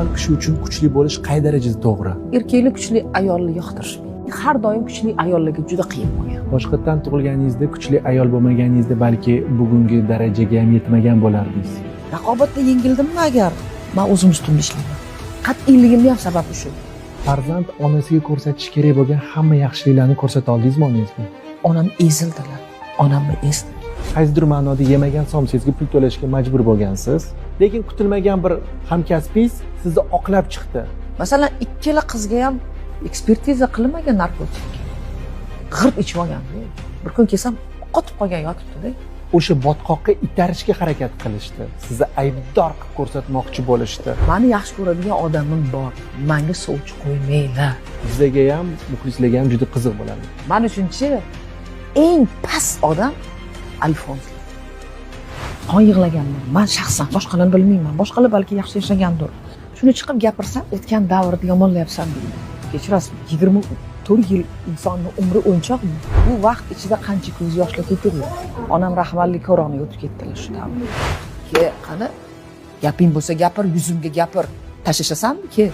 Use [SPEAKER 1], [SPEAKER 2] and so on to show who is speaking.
[SPEAKER 1] bilan kishi uchun kuchli bo'lish qay darajada to'g'ri?
[SPEAKER 2] Erkaklar kuchli ayolni yoqtirishmaydi. Har doim kuchli ayollarga juda qiyin bo'lgan.
[SPEAKER 1] Boshqatdan tug'ilganingizda kuchli ayol bo'lmaganingizda balki bugungi darajaga ham yetmagan bo'lardingiz.
[SPEAKER 2] Raqobatda yengildimmi agar men o'zim ustimda ishlayman. Qat'iyligimni ham sababi shu.
[SPEAKER 1] Farzand onasiga ko'rsatish kerak bo'lgan hamma yaxshiliklarni ko'rsata oldingizmi onangizga?
[SPEAKER 2] Onam ezildilar. Onamni ezdi.
[SPEAKER 1] Qaysidir ma'noda yemagan somsangizga pul to'lashga majbur bo'lgansiz, lekin kutilmagan bir hamkasbingiz sizni oqlab chiqdi.
[SPEAKER 2] Masalan, ikkala qizga ham ekspertiza qilinmagan narkotik. G'irb ichib olgan. Bir kun kelsam, qotib qolgan yotibdi-da.
[SPEAKER 1] O'sha botqoqqa itarishga harakat qilishdi. Sizni aybdor qilib ko'rsatmoqchi bo'lishdi.
[SPEAKER 2] Meni yaxshi ko'radigan odamim bor. Menga sovchi qo'ymanglar.
[SPEAKER 1] Bizlarga ham, muxlislarga ham juda qiziq bo'ladi.
[SPEAKER 2] Men uchunchi eng past odam Alfons. Qon yig'laganman. Men shaxsan boshqalarni bilmayman. Boshqalar balki yaxshi yashagandir. Shuni chiqib gapirsam, o'tgan davrni yomonlayapsan deydi. Kechirasiz, 24 yil insonning umri o'yinchoqmi? Bu vaqt ichida qancha ko'z yoshlar to'kildi. Onam rahbarlik ko'roniga o'tib ketdilar shu davrda. Qani, gaping bo'lsa gapir, yuzimga gapir. Tashlashasanmi?